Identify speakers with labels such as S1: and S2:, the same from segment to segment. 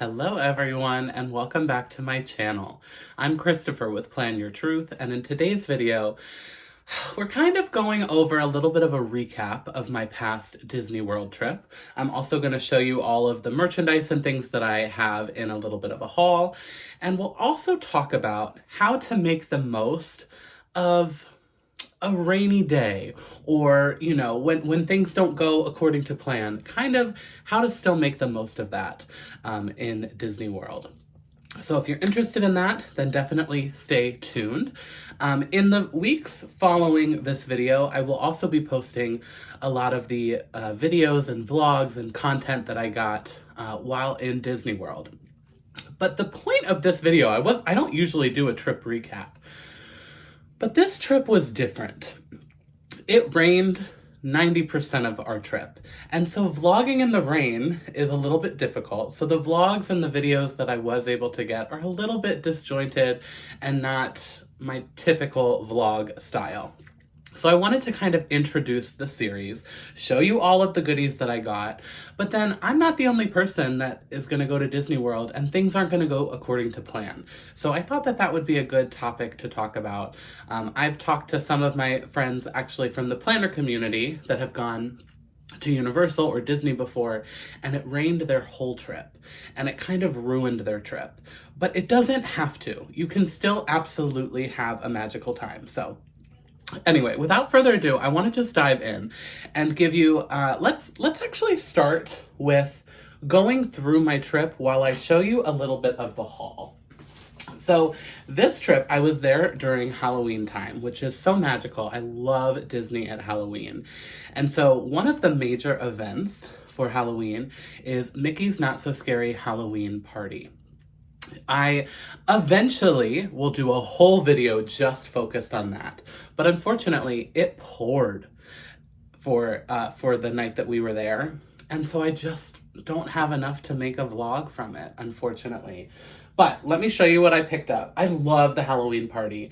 S1: Hello everyone and welcome back to my channel. I'm Christopher with Plan Your Truth, and in today's video we're kind of going over a little bit of a recap of my past Disney World trip. I'm also going to show you all of the merchandise and things that I have in a little bit of a haul, and we'll also talk about how to make the most of a rainy day, or when things don't go according to plan, kind of how to still make the most of that in Disney World. So if you're interested in that, then definitely stay tuned. In the weeks following this video, I will also be posting a lot of the videos and vlogs and content that I got while in Disney World. But the point of this video, I don't usually do a trip recap, but this trip was different. It rained 90% of our trip. And so vlogging in the rain is a little bit difficult. So the vlogs and the videos that I was able to get are a little bit disjointed and not my typical vlog style. So I wanted to kind of introduce the series, show you all of the goodies that I got, but then I'm not the only person that is going to go to Disney World and things aren't going to go according to plan. So I thought that that would be a good topic to talk about. I've talked to some of my friends actually from the planner community that have gone to Universal or Disney before, and it rained their whole trip, and it kind of ruined their trip. But it doesn't have to. You can still absolutely have a magical time. So anyway, without further ado, I want to just dive in and give you, let's actually start with going through my trip while I show you a little bit of the haul. So this trip, I was there during Halloween time, which is so magical. I love Disney at Halloween. And so one of the major events for Halloween is Mickey's Not So Scary Halloween Party. I eventually will do a whole video just focused on that. But unfortunately, it poured for the night that we were there. And so I just don't have enough to make a vlog from it, unfortunately. But let me show you what I picked up. I love the Halloween party.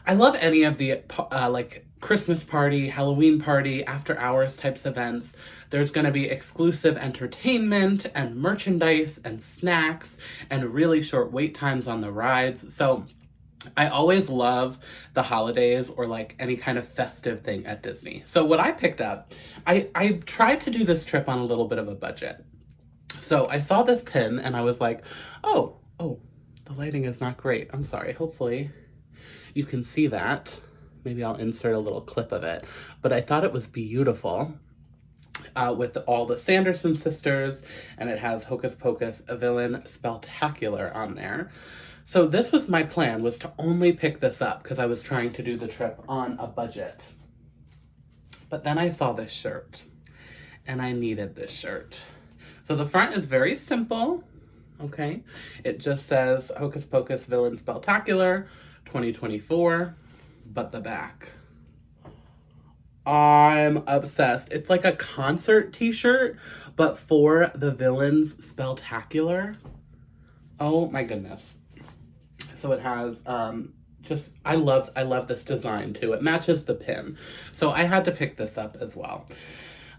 S1: I love any of the like Christmas party, Halloween party, after hours types events. There's going to be exclusive entertainment and merchandise and snacks and really short wait times on the rides. So I always love the holidays or like any kind of festive thing at Disney. So what I picked up, I tried to do this trip on a little bit of a budget. So I saw this pin and I was like, oh, the lighting is not great. I'm sorry. Hopefully you can see that. Maybe I'll insert a little clip of it. But I thought it was beautiful with all the Sanderson sisters, and it has Hocus Pocus, a Villain Spelltacular on there. So this was my plan, was to only pick this up because I was trying to do the trip on a budget. But then I saw this shirt, and I needed this shirt. So the front is very simple, okay? It just says Hocus Pocus, Villain Spelltacular, 2024, but the back. I'm obsessed. It's like a concert t-shirt, but for the Villains Spelltacular. Oh my goodness. So it has I love this design too. It matches the pin. So I had to pick this up as well.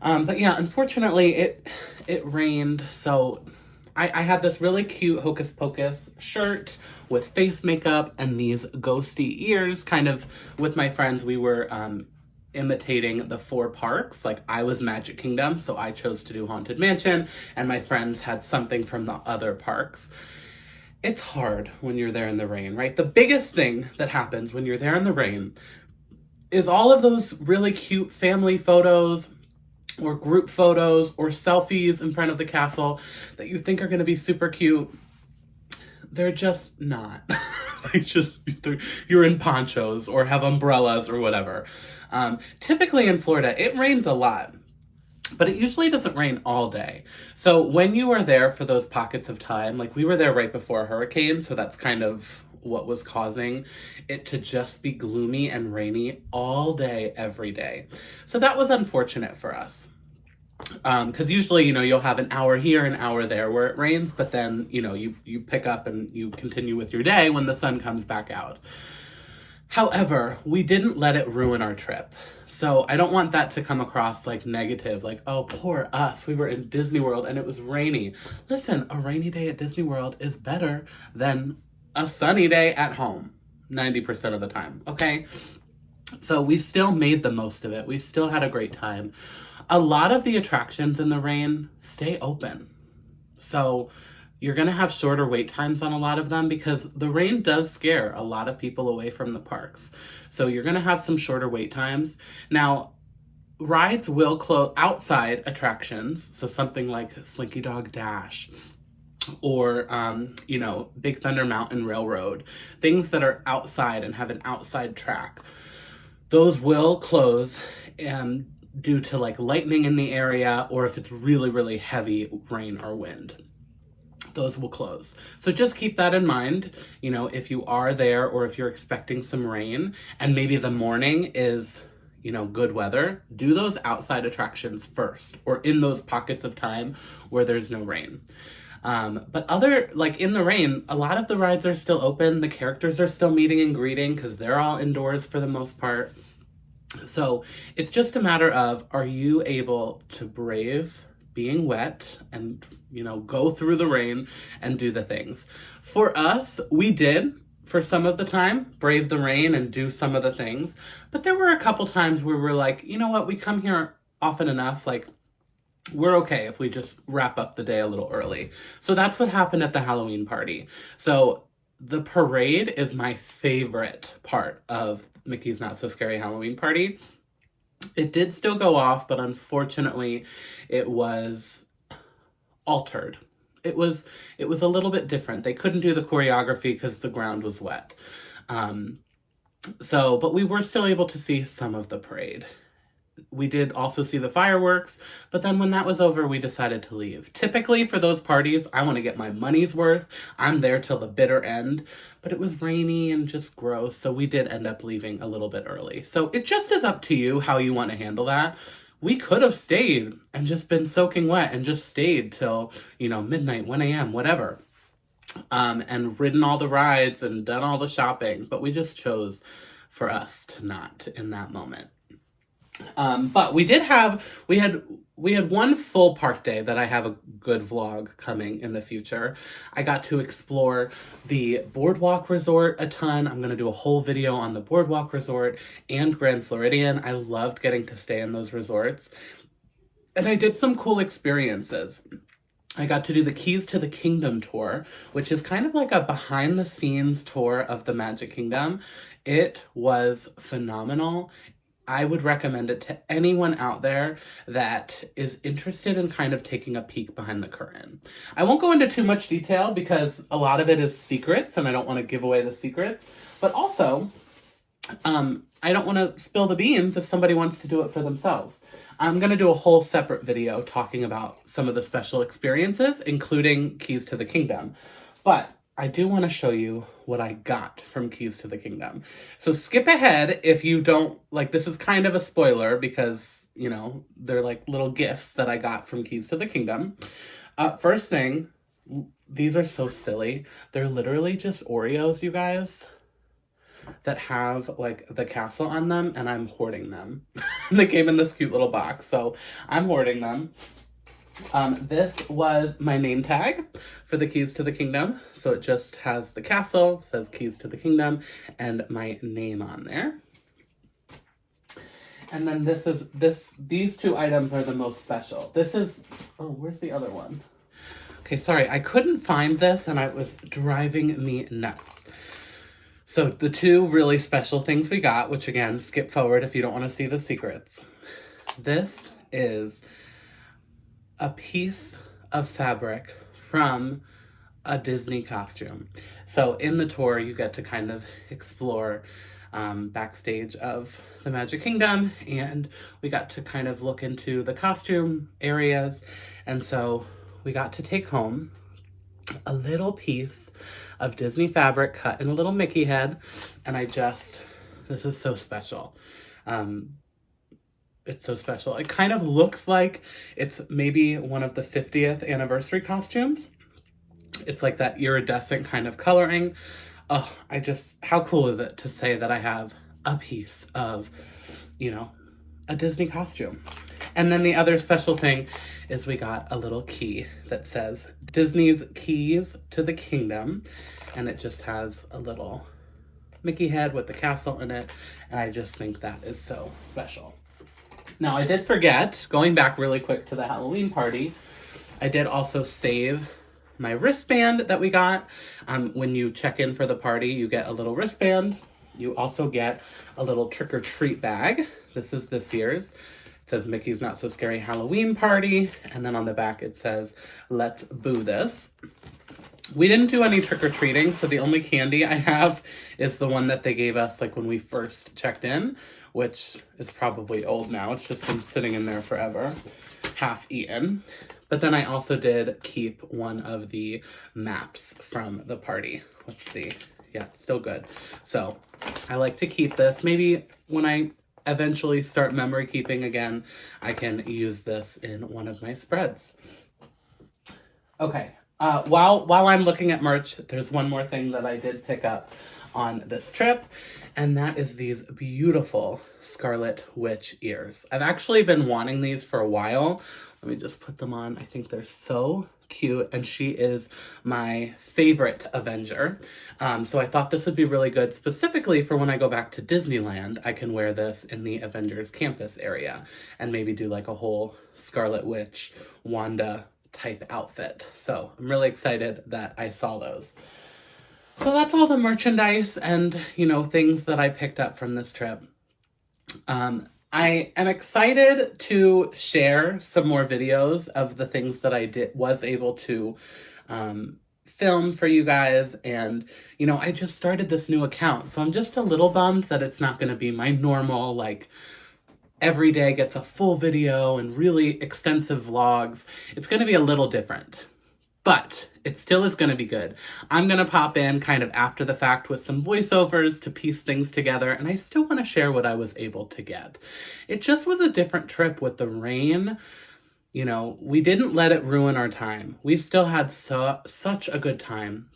S1: But yeah, unfortunately it rained, so I had this really cute Hocus Pocus shirt with face makeup and these ghosty ears. Kind of with my friends, we were imitating the 4 parks. Like I was Magic Kingdom, so I chose to do Haunted Mansion, and my friends had something from the other parks. It's hard when you're there in the rain, right? The biggest thing that happens when you're there in the rain is all of those really cute family photos or group photos or selfies in front of the castle that you think are going to be super cute. They're just not. You're in ponchos or have umbrellas or whatever. Typically in Florida, it rains a lot, but it usually doesn't rain all day. So when you are there for those pockets of time, like we were there right before a hurricane, so that's kind of what was causing it to just be gloomy and rainy all day, every day. So that was unfortunate for us. Because usually, you'll have an hour here, an hour there where it rains, but then, you pick up and you continue with your day when the sun comes back out. However, we didn't let it ruin our trip. So I don't want that to come across like negative, like, oh, poor us. We were in Disney World and it was rainy. Listen, a rainy day at Disney World is better than a sunny day at home 90% of the time, okay? So we still made the most of it. We still had a great time. A lot of the attractions in the rain stay open. So you're going to have shorter wait times on a lot of them because the rain does scare a lot of people away from the parks. So you're going to have some shorter wait times. Now, rides will close outside attractions. So something like Slinky Dog Dash or, Big Thunder Mountain Railroad, things that are outside and have an outside track. Those will close due to like lightning in the area or if it's really, really heavy rain or wind. Those will close. So just keep that in mind, if you are there or if you're expecting some rain and maybe the morning is, good weather, do those outside attractions first or in those pockets of time where there's no rain. But in the rain, a lot of the rides are still open. The characters are still meeting and greeting because they're all indoors for the most part. So it's just a matter of, are you able to brave being wet and, go through the rain and do the things? For us, we did, for some of the time, brave the rain and do some of the things. But there were a couple times where we're like, you know what, we come here often enough, like, we're okay if we just wrap up the day a little early. So that's what happened at the Halloween party. So the parade is my favorite part of Mickey's Not So Scary Halloween Party. It did still go off, but unfortunately it was altered. It was a little bit different. They couldn't do the choreography because the ground was wet. But we were still able to see some of the parade. We did also see the fireworks, but then when that was over, we decided to leave. Typically for those parties, I want to get my money's worth. I'm there till the bitter end, but it was rainy and just gross, so we did end up leaving a little bit early. So it just is up to you how you want to handle that. We could have stayed and just been soaking wet and just stayed till, midnight, 1 a.m., whatever. And ridden all the rides and done all the shopping, but we just chose for us to not in that moment. But we had one full park day that I have a good vlog coming in the future. I got to explore the Boardwalk Resort a ton. I'm going to do a whole video on the Boardwalk Resort and Grand Floridian. I loved getting to stay in those resorts. And I did some cool experiences. I got to do the Keys to the Kingdom tour, which is kind of like a behind the scenes tour of the Magic Kingdom. It was phenomenal. I would recommend it to anyone out there that is interested in kind of taking a peek behind the curtain. I won't go into too much detail because a lot of it is secrets and I don't want to give away the secrets, but also I don't want to spill the beans if somebody wants to do it for themselves. I'm going to do a whole separate video talking about some of the special experiences, including Keys to the Kingdom. But I do want to show you what I got from Keys to the Kingdom. So skip ahead if you don't, this is kind of a spoiler because, they're like little gifts that I got from Keys to the Kingdom. First thing, these are so silly. They're literally just Oreos, you guys, that have the castle on them, and I'm hoarding them. They came in this cute little box, so I'm hoarding them. This was my name tag for the Keys to the Kingdom. So it just has the castle, says Keys to the Kingdom, and my name on there. And then these two items are the most special. Where's the other one? Okay, sorry, I couldn't find this and it was driving me nuts. So the two really special things we got, which again, skip forward if you don't want to see the secrets. This is a piece of fabric from a Disney costume. So in the tour, you get to kind of explore backstage of the Magic Kingdom, and we got to kind of look into the costume areas. And so we got to take home a little piece of Disney fabric cut in a little Mickey head. And this is so special. It's so special. It kind of looks like it's maybe one of the 50th anniversary costumes. It's like that iridescent kind of coloring. oh, how cool is it to say that I have a piece of, you know, a Disney costume. And then the other special thing is we got a little key that says Disney's Keys to the Kingdom. And it just has a little Mickey head with the castle in it. And I just think that is so special. Now, I did forget, going back really quick to the Halloween party, I did also save my wristband that we got. When you check in for the party, you get a little wristband. You also get a little trick-or-treat bag. This is this year's. It says Mickey's Not So Scary Halloween Party. And then on the back it says, let's boo this. We didn't do any trick-or-treating, so the only candy I have is the one that they gave us like when we first checked in, which is probably old now. It's just been sitting in there forever, half eaten. But then I also did keep one of the maps from the party. Let's see. Yeah, still good. So I like to keep this. Maybe when I eventually start memory keeping again, I can use this in one of my spreads. Okay. While I'm looking at merch, there's one more thing that I did pick up on this trip, and that is these beautiful Scarlet Witch ears. I've actually been wanting these for a while. Let me just put them on. I think they're so cute, and she is my favorite Avenger. So I thought this would be really good, specifically for when I go back to Disneyland. I can wear this in the Avengers campus area and maybe do like a whole Scarlet Witch, Wanda type outfit. So I'm really excited that I saw those. So that's all the merchandise and, you know, things that I picked up from this trip. I am excited to share some more videos of the things that I was able to film for you guys. And, you know, I just started this new account, so I'm just a little bummed that it's not going to be my normal, like, every day gets a full video and really extensive vlogs. It's going to be a little different, but it still is going to be good. I'm going to pop in kind of after the fact with some voiceovers to piece things together, and I still want to share what I was able to get. It just was a different trip with the rain. You know, we didn't let it ruin our time. We still had such a good time,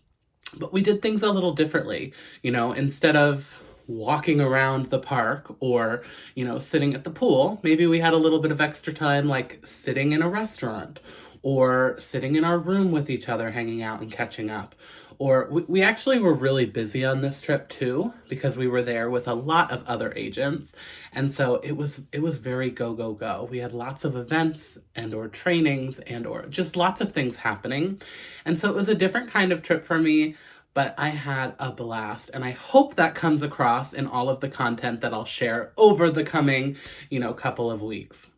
S1: but we did things a little differently. You know, instead of walking around the park or, you know, sitting at the pool, maybe we had a little bit of extra time, like sitting in a restaurant or sitting in our room with each other, hanging out and catching up. Or we actually were really busy on this trip too, because we were there with a lot of other agents. And so it was very go, go, go. We had lots of events and or trainings and or just lots of things happening. And so it was a different kind of trip for me, but I had a blast, and I hope that comes across in all of the content that I'll share over the coming, you know, couple of weeks.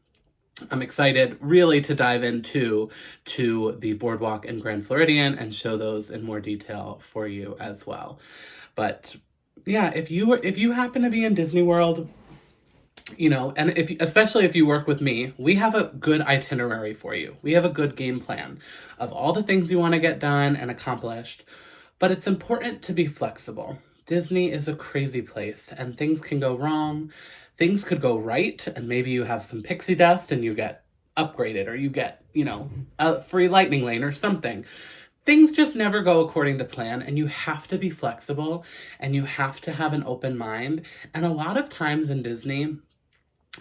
S1: I'm excited really to dive into the Boardwalk and Grand Floridian and show those in more detail for you as well. But yeah, if you happen to be in Disney World, you know, and especially if you work with me, we have a good itinerary for you. We have a good game plan of all the things you want to get done and accomplished. But it's important to be flexible. Disney is a crazy place, and things can go wrong. Things could go right, and maybe you have some pixie dust and you get upgraded, or you get, you know, a free lightning lane or something. Things just never go according to plan, and you have to be flexible, and you have to have an open mind. And a lot of times in Disney,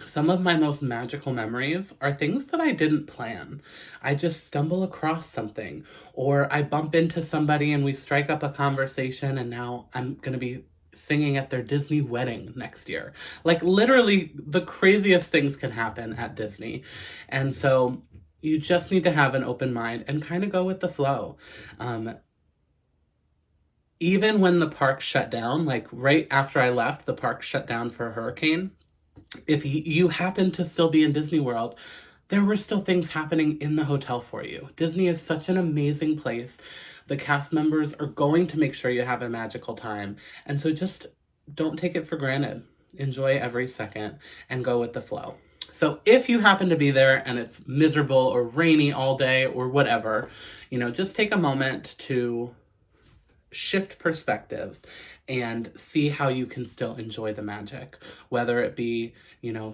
S1: some of my most magical memories are things that I didn't plan. I just stumble across something, or I bump into somebody and we strike up a conversation, and now I'm going to be singing at their Disney wedding next year. Like, literally, the craziest things can happen at Disney. And so you just need to have an open mind and kind of go with the flow. Even when the park shut down, like right after I left, the park shut down for a hurricane. If you happen to still be in Disney World, there were still things happening in the hotel for you. Disney is such an amazing place. The cast members are going to make sure you have a magical time. And so just don't take it for granted. Enjoy every second and go with the flow. So if you happen to be there and it's miserable or rainy all day or whatever, you know, just take a moment to shift perspectives and see how you can still enjoy the magic, whether it be, you know,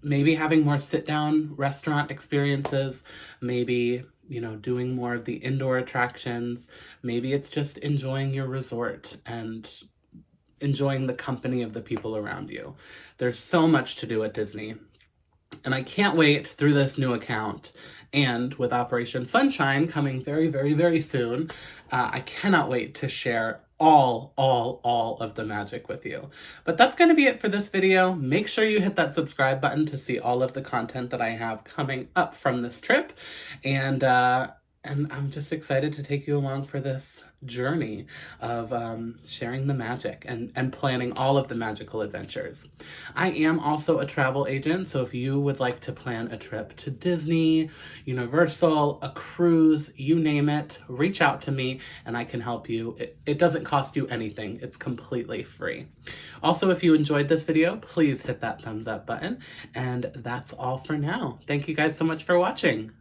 S1: maybe having more sit-down restaurant experiences, maybe, doing more of the indoor attractions. Maybe it's just enjoying your resort and enjoying the company of the people around you. There's so much to do at Disney. And I can't wait through this new account. And with Operation Sunshine coming very, very, very soon, I cannot wait to share all of the magic with you. But that's going to be it for this video. Make sure you hit that subscribe button to see all of the content that I have coming up from this trip. And I'm just excited to take you along for this journey of sharing the magic and planning all of the magical adventures. I am also a travel agent, so if you would like to plan a trip to Disney, Universal, a cruise, you name it, reach out to me and I can help you. It doesn't cost you anything. It's completely free. Also, if you enjoyed this video, please hit that thumbs up button. And that's all for now. Thank you guys so much for watching.